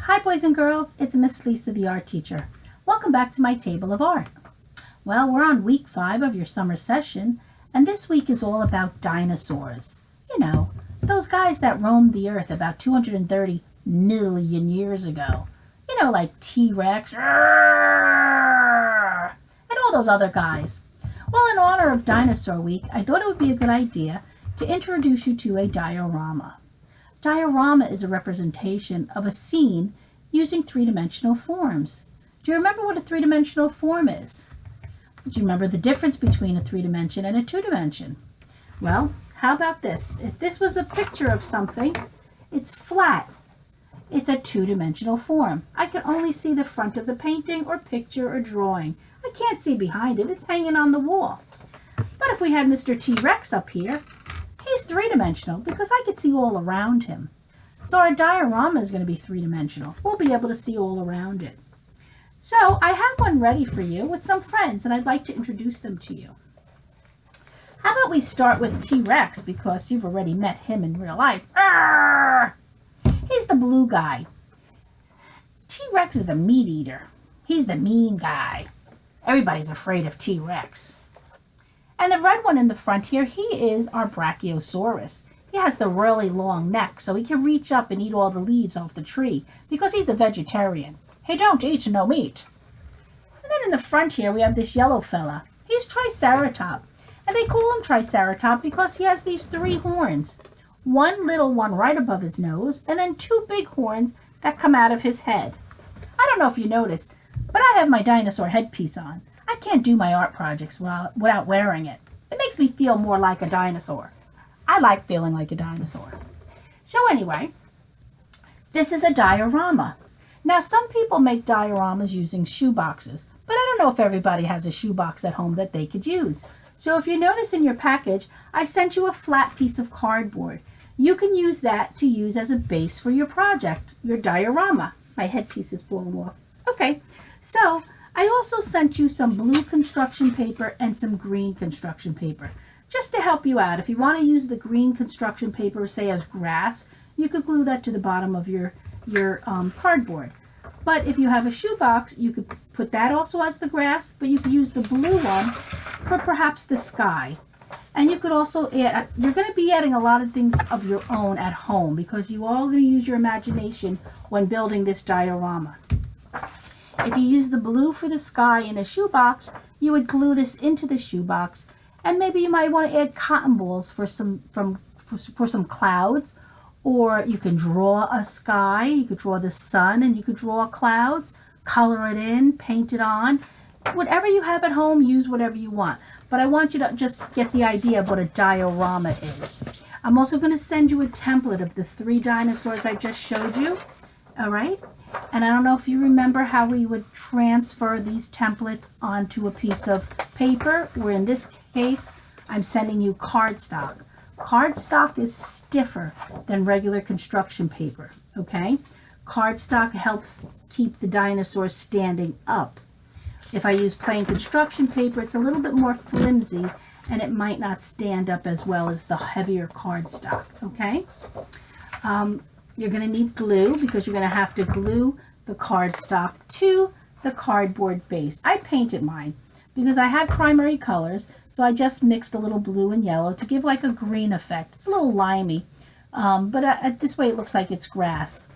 Hi boys and girls, it's Miss Lisa the art teacher. Welcome back to my table of art. Well, we're on week 5 of your summer session, and this week is all about dinosaurs. You know, those guys that roamed the earth about 230 million years ago. You know, like T-Rex and all those other guys. Well, in honor of Dinosaur Week, I thought it would be a good idea to introduce you to a diorama. Diorama is a representation of a scene using three-dimensional forms. Do you remember what a three-dimensional form is? Do you remember the difference between a three-dimension and a two-dimension? Well, how about this? If this was a picture of something, it's flat. It's a two-dimensional form. I can only see the front of the painting or picture or drawing. I can't see behind it. It's hanging on the wall. But if we had Mr. T-Rex up here, he's three-dimensional because I could see all around him. So our diorama is going to be three-dimensional. We'll be able to see all around it. So I have one ready for you with some friends, and I'd like to introduce them to you. How about we start with T-Rex, because you've already met him in real life. Arrgh! He's the blue guy. T-Rex is a meat eater. He's the mean guy. Everybody's afraid of T-Rex. And the red one in the front here, he is our Brachiosaurus. He has the really long neck, so he can reach up and eat all the leaves off the tree, because he's a vegetarian. He don't eat no meat. And then in the front here, we have this yellow fella. He's Triceratop. And they call him Triceratop because he has these 3 horns. One little one right above his nose, and then 2 big horns that come out of his head. I don't know if you noticed, but I have my dinosaur headpiece on. I can't do my art projects without wearing it. It makes me feel more like a dinosaur. I like feeling like a dinosaur. So anyway, this is a diorama. Now some people make dioramas using shoe boxes, but I don't know if everybody has a shoe box at home that they could use. So if you notice in your package, I sent you a flat piece of cardboard. You can use that to use as a base for your project, your diorama. My headpiece is falling off. Okay, so I also sent you some blue construction paper and some green construction paper, just to help you out. If you want to use the green construction paper, say as grass, you could glue that to the bottom of your cardboard. But if you have a shoebox, you could put that also as the grass, but you could use the blue one for perhaps the sky. And you could also add, you're going to be adding a lot of things of your own at home, because you all going to use your imagination when building this diorama. If you use the blue for the sky in a shoebox, you would glue this into the shoebox, and maybe you might want to add cotton balls for some clouds, or you can draw a sky, you could draw the sun, and you could draw clouds, color it in, paint it on. Whatever you have at home, use whatever you want. But I want you to just get the idea of what a diorama is. I'm also going to send you a template of the 3 dinosaurs I just showed you. All right? And I don't know if you remember how we would transfer these templates onto a piece of paper, or in this case, I'm sending you cardstock. Cardstock is stiffer than regular construction paper, okay? Cardstock helps keep the dinosaurs standing up. If I use plain construction paper, it's a little bit more flimsy, and it might not stand up as well as the heavier cardstock, okay? You're going to need glue, because you're going to have to glue the cardstock to the cardboard base. I painted mine because I had primary colors, so I just mixed a little blue and yellow to give like a green effect. It's a little limey, but this way it looks like it's grass.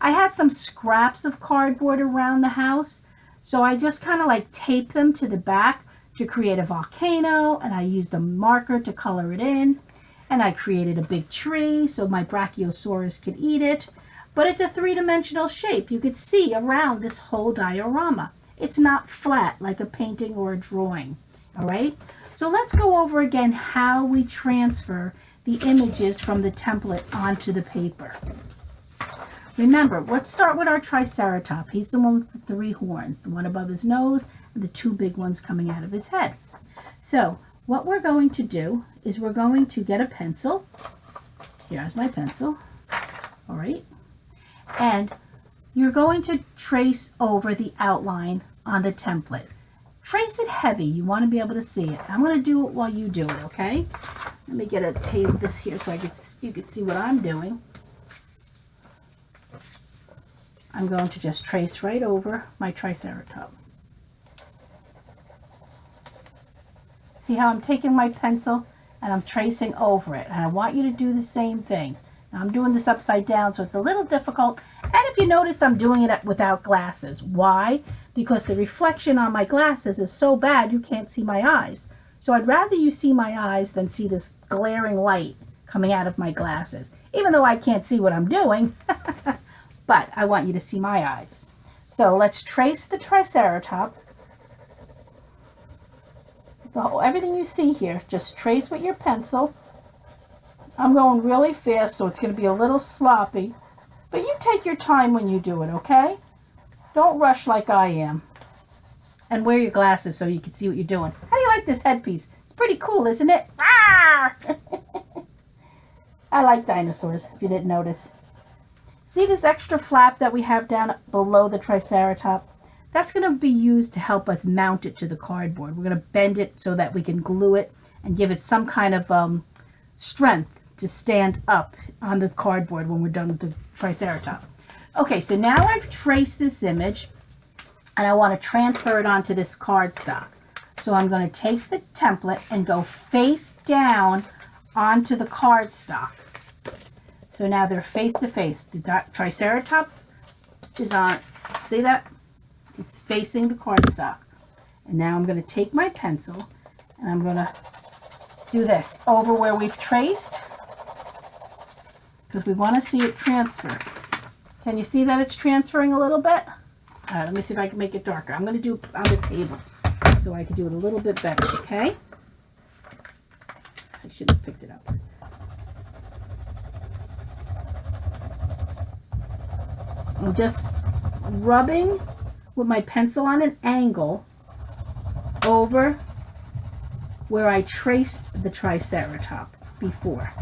I had some scraps of cardboard around the house, so I just kind of like taped them to the back to create a volcano, and I used a marker to color it in. And I created a big tree so my Brachiosaurus could eat it. But it's a 3-dimensional shape. You could see around this whole diorama. It's not flat like a painting or a drawing. All right? So let's go over again how we transfer the images from the template onto the paper. Remember, let's start with our Triceratop. He's the one with the 3 horns, the one above his nose and the 2 big ones coming out of his head. So what we're going to do is we're going to get a pencil. Here's my pencil. All right. And you're going to trace over the outline on the template. Trace it heavy. You want to be able to see it. I'm going to do it while you do it, okay? Let me get a tape of this here so you can see what I'm doing. I'm going to just trace right over my Triceratops. See how I'm taking my pencil and I'm tracing over it. And I want you to do the same thing. Now I'm doing this upside down, so it's a little difficult. And if you notice, I'm doing it without glasses. Why? Because the reflection on my glasses is so bad you can't see my eyes. So I'd rather you see my eyes than see this glaring light coming out of my glasses. Even though I can't see what I'm doing, but I want you to see my eyes. So let's trace the Triceratops. So everything you see here, just trace with your pencil. I'm going really fast, so it's going to be a little sloppy. But you take your time when you do it, okay? Don't rush like I am. And wear your glasses so you can see what you're doing. How do you like this headpiece? It's pretty cool, isn't it? I like dinosaurs, if you didn't notice. See this extra flap that we have down below the Triceratops? That's going to be used to help us mount it to the cardboard. We're going to bend it so that we can glue it and give it some kind of strength to stand up on the cardboard when we're done with the Triceratops. Okay, so now I've traced this image and I want to transfer it onto this cardstock. So I'm going to take the template and go face down onto the cardstock. So now they're face to face. The Triceratops is on, see that? It's facing the cardstock. And now I'm going to take my pencil and I'm going to do this over where we've traced, because we want to see it transfer. Can you see that it's transferring a little bit? Let me see if I can make it darker. I'm going to do it on the table so I can do it a little bit better, okay? I should have picked it up. I'm just rubbing with my pencil on an angle over where I traced the Triceratops before.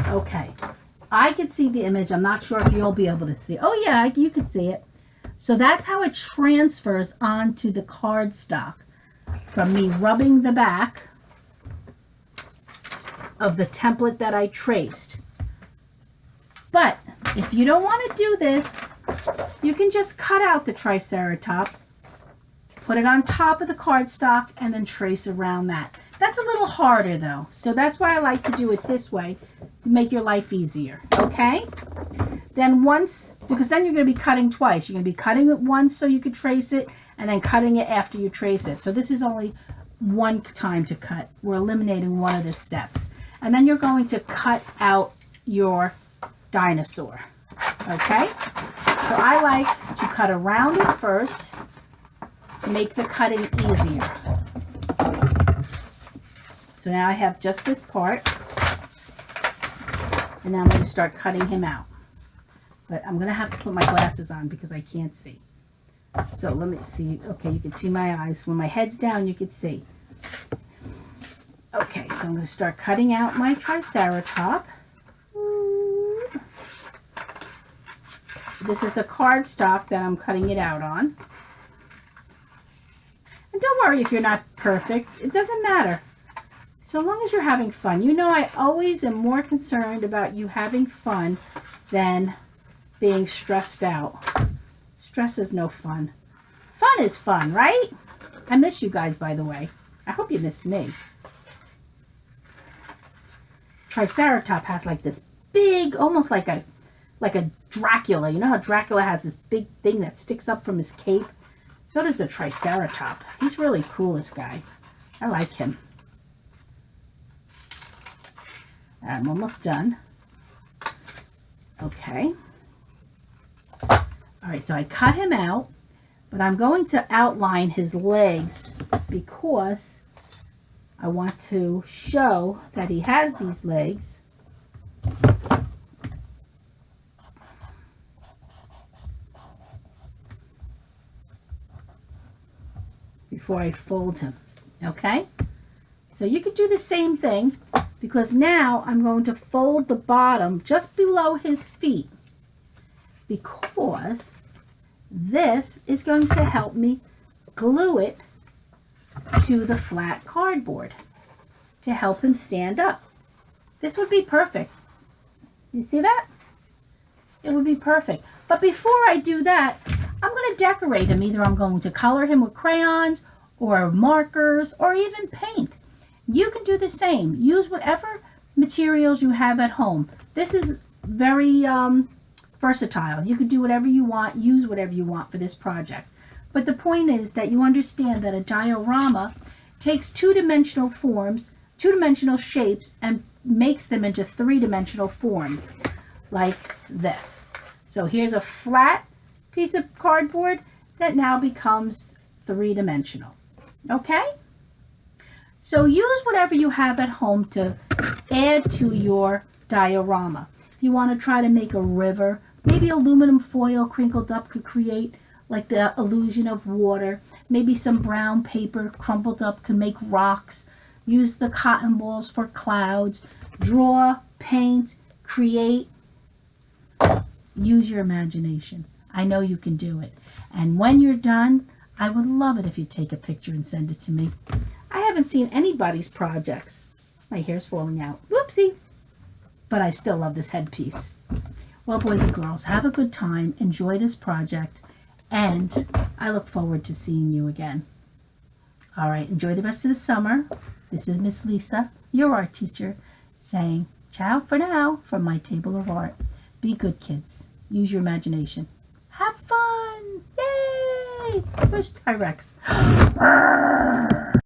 Okay, I can see the image. I'm not sure if you'll be able to see. Oh yeah, you can see it. So that's how it transfers onto the cardstock from me rubbing the back of the template that I traced. But if you don't want to do this, you can just cut out the Triceratops, put it on top of the cardstock, and then trace around that. That's a little harder though, so that's why I like to do it this way, to make your life easier, okay? Then once, because then you're going to be cutting twice. You're going to be cutting it once so you can trace it, and then cutting it after you trace it. So this is only one time to cut. We're eliminating one of the steps. And then you're going to cut out your dinosaur, okay? So I like to cut around it first to make the cutting easier. So now I have just this part, and now I'm going to start cutting him out. But I'm going to have to put my glasses on because I can't see. So let me see. Okay, you can see my eyes. When my head's down, you can see. Okay, so I'm going to start cutting out my Triceratops. This is the cardstock that I'm cutting it out on. And don't worry if you're not perfect. It doesn't matter. So long as you're having fun. You know, I always am more concerned about you having fun than being stressed out. Stress is no fun. Fun is fun, right? I miss you guys, by the way. I hope you miss me. Triceratops has like this big, almost like a Dracula. You know how Dracula has this big thing that sticks up from his cape? So does the Triceratops. He's really cool, this guy. I like him. I'm almost done. Okay. Alright, so I cut him out, but I'm going to outline his legs because I want to show that he has these legs. Before I fold him, okay? So you could do the same thing, because now I'm going to fold the bottom just below his feet, because this is going to help me glue it to the flat cardboard to help him stand up. This would be perfect. You see that? It would be perfect. But before I do that, I'm going to decorate him. Either I'm going to color him with crayons or markers or even paint. You can do the same. Use whatever materials you have at home. This is very versatile. You can do whatever you want, use whatever you want for this project. But the point is that you understand that a diorama takes two-dimensional forms, two-dimensional shapes, and makes them into three-dimensional forms, like this. So here's a flat piece of cardboard that now becomes three-dimensional. Okay? So use whatever you have at home to add to your diorama. If you want to try to make a river, maybe aluminum foil crinkled up could create like the illusion of water. Maybe some brown paper crumpled up could make rocks. Use the cotton balls for clouds. Draw, paint, create. Use your imagination. I know you can do it. And when you're done, I would love it if you take a picture and send it to me. I haven't seen anybody's projects. My hair's falling out. Whoopsie. But I still love this headpiece. Well, boys and girls, have a good time. Enjoy this project. And I look forward to seeing you again. All right, enjoy the rest of the summer. This is Miss Lisa, your art teacher, saying ciao for now from my table of art. Be good, kids. Use your imagination. Have fun. Yay! Where's T-Rex?